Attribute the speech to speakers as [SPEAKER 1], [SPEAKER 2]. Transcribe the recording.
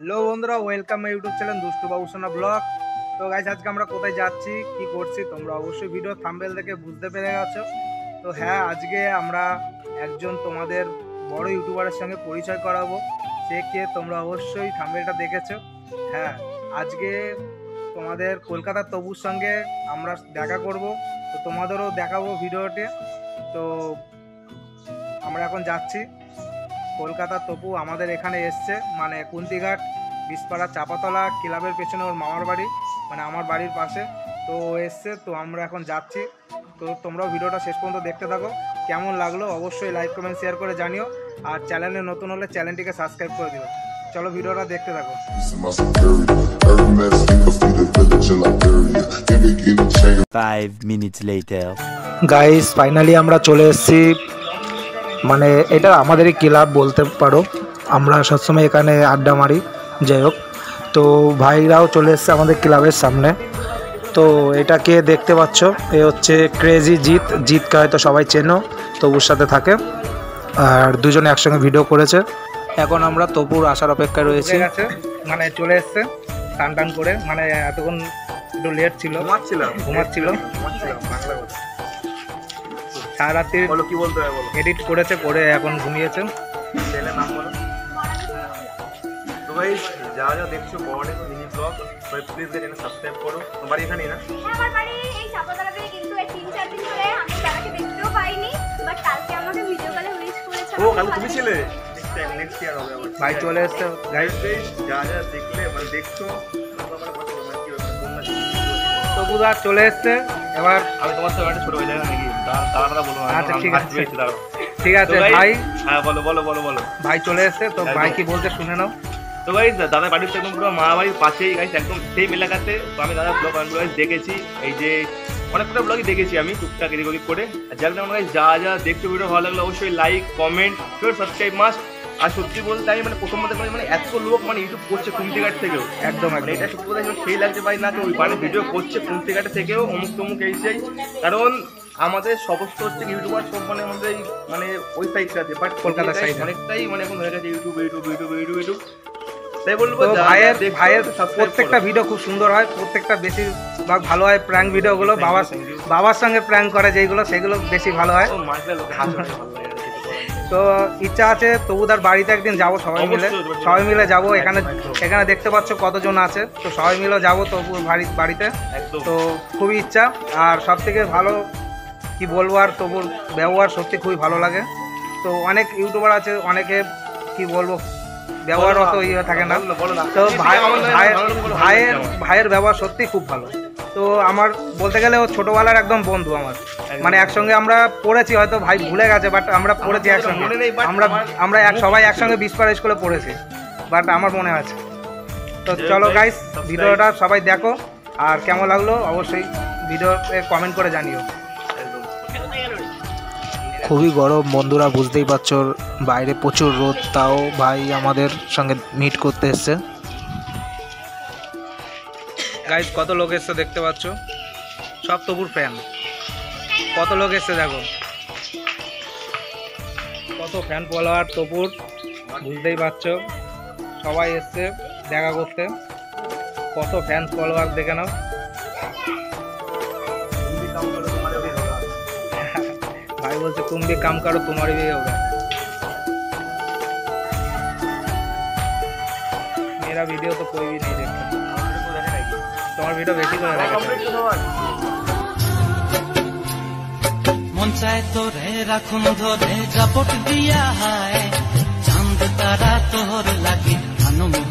[SPEAKER 1] Hello বন্ধুরা, welcome my YouTube channel দুষ্টু বাবু সোনা ব্লগ। তো গাইস, আজকে আমরা কোথায় যাচ্ছি, কি করছি তোমরা অবশ্যই ভিডিও থাম্বনেল দেখে বুঝতে পেরে গেছো। তো হ্যাঁ, আজকে আমরা একজন তোমাদের বড় ইউটিউবারের সঙ্গে পরিচয় করাবো। সে কে তোমরা অবশ্যই থাম্বনেলটা দেখেছো। হ্যাঁ, আজকে তোমাদের কলকাতার তবুর সঙ্গে আমরা দেখা করব, তো তোমাদেরও দেখাবো ভিডিওতে। তো আমরা এখন যাচ্ছি কলকাতার তপু আমাদের এখানে এসছে, মানে কুন্তিঘাট বিষপাড়া চাপাতলা ক্লাবের পেছনে ওর মামার বাড়ি, মানে আমার বাড়ির পাশে। তো এসছে, তো আমরা এখন যাচ্ছি। তো তোমরাও ভিডিওটা শেষ পর্যন্ত দেখতে থাকো। কেমন লাগলো অবশ্যই লাইক কমেন্ট শেয়ার করে জানিও, আর চ্যানেলে নতুন হলে চ্যানেলটিকে সাবস্ক্রাইব করে দিও। চলো ভিডিওটা দেখতে থাকো।
[SPEAKER 2] 5 minutes later.
[SPEAKER 1] গাইস, ফাইনালি আমরা চলে এসেছি, মানে এটা আমাদেরই ক্লাব বলতে পারো। আমরা সবসময় এখানে আড্ডা মারি, যাই হোক। তো ভাইরাও চলে এসছে আমাদের ক্লাবের সামনে। তো এটাকে দেখতে পাচ্ছ, এ হচ্ছে ক্রেজি জিতকে হয়তো সবাই চেনো, তবুর সাথে থাকে, আর দুজনে একসঙ্গে ভিডিও করেছে। এখন আমরা তবুর আসার অপেক্ষায় রয়েছি। মানে চলে এসছে টান টান করে, মানে এতক্ষণ একটু লেট ছিল, ঘুমাচ্ছিল। সারা রাত্রি কি বলতে হবে বলো, এডিট করেছে, করে এখন ঘুমিয়েছে। চ্যানেলের নাম বলো। তো ভাই, যা যা দেখছো বড় মিনি ব্লগ, সবাই প্লিজ চ্যানেল সাবস্ক্রাইব করো। তোমার এখানেই না?
[SPEAKER 3] আমার বাড়ি এই চাপাতলাতে, কিন্তু এই 3-4 দিন ধরে আমি দাদাকে দেখতেও পাইনি, বাট কালকে আমাকে ভিডিও কলে উইশ করেছে।
[SPEAKER 1] ও কাল তুমি ছিলে? নেক্সট ইয়ার হবে আবার। ভাই চলে এসেছে। গাইস, যা যা দেখলে মানে দেখছো, তবুদা চলে এসছে। এবার
[SPEAKER 4] আমি তোমার সাথে একটা ছোট হয়ে যাবে নাকি? তাড়াতাড়ি বলো।
[SPEAKER 1] আচ্ছা ঠিক আছে ভাই।
[SPEAKER 4] হ্যাঁ বলো বলো বলো বলো।
[SPEAKER 1] ভাই চলে এসছে, তো ভাই কি বলতে শুনে নাও।
[SPEAKER 4] তো ভাই, দাদার বাড়ির তো একদম পুরো মা বাড়ির পাশেই গাইস, একদম সেম এলাকাতে। তো আমি দাদার ব্লগ অনেকগুলো দেখেছি, এই যে অনেকটা ব্লগই দেখেছি আমি টুকটাক এদিক ওদিক করে। আর যার কারণে যা যা দেখতে ভিডিও ভালো লাগলো অবশ্যই লাইক কমেন্ট সাবস্ক্রাইব মাস্ট। আর সত্যি বলতে আমি মানে প্রথম মধ্যে মানে এত লোক মানে ইউটিউব করছে কুন্তিঘাট থেকেও, একদম এটা সত্যি কথা সেই লাগছে ভাই, না তো ওই মানে ভিডিও করছে কুন্তিঘাট থেকেও অমুক তমুক এই সেই। কারণ আমাদের সমস্ত হচ্ছে ইউটিউবার সব মানে আমাদের মানে ওই সাইডটাতে, বাট কলকাতা সাইড অনেকটাই মানে এখন হয়ে গেছে YouTube YouTube YouTube YouTube YouTube. তাই বলবো ভাইয়ের প্রত্যেকটা ভিডিও খুব সুন্দর হয়, প্রত্যেকটা বেশিরভাগ ভালো হয়। প্র্যাঙ্ক ভিডিওগুলো বাবার সঙ্গে প্র্যাঙ্ক করে যেগুলো, সেগুলো বেশি ভালো হয়। তো ইচ্ছা আছে তবুদার বাড়িতে একদিন যাবো, সবাই মিলে যাবো। এখানে দেখতে পাচ্ছ কতজন আছে, তো সবাই মিলে যাবো তবুর বাড়িতে। তো খুবই ইচ্ছা। আর সব থেকে ভালো কি বলবো, আর তবুর ব্যবহার সত্যি খুবই ভালো লাগে। তো অনেক ইউটিউবার আছে, অনেকে কি বলবো ব্যবহার অত ইয়ে থাকে না। তো ভাইয়ের ব্যবহার সত্যি খুব ভালো। তো আমার বলতে গেলে ও ছোটবেলার একদম বন্ধু আমার, মানে একসঙ্গে আমরা পড়েছি, হয়তো ভাই ভুলে গেছে, বাট আমরা পড়েছি একসঙ্গে। আমরা সবাই একসঙ্গে বিষপাড়া স্কুলে পড়েছি, বাট আমার মনে আছে। তো চলো গাইস, ভিডিওটা সবাই দেখো, আর কেমন লাগলো অবশ্যই ভিডিওতে কমেন্ট করে জানিও। খুবই গরম বন্ধুরা, বুঝতেই পারছো, বাইরে প্রচুর রোদ, তাও ভাই আমাদের সঙ্গে মিট করতে এসছে। গাইস, কত লোক এসছে দেখতে পাচ্ছ, সব তবুর ফ্যান। কত লোক এসছে দেখো, কত ফ্যান ফলোয়ার তবুর, বুঝতেই পারছো, সবাই এসছে দেখা করতে। কত ফ্যান ফলোয়ার দেখে নাও। भाई बोलते तुम भी काम करो, तुम्हारी भी होगा। मेरा वीडियो तो कोई भी नहीं देखता, तुम्हारा वीडियो बेसी করে দেখে।
[SPEAKER 5] মন চায় তোরে রাখুন ধরে জাপট দিয়া হায়, চাঁদ তারা তোর লাগি আনমোহ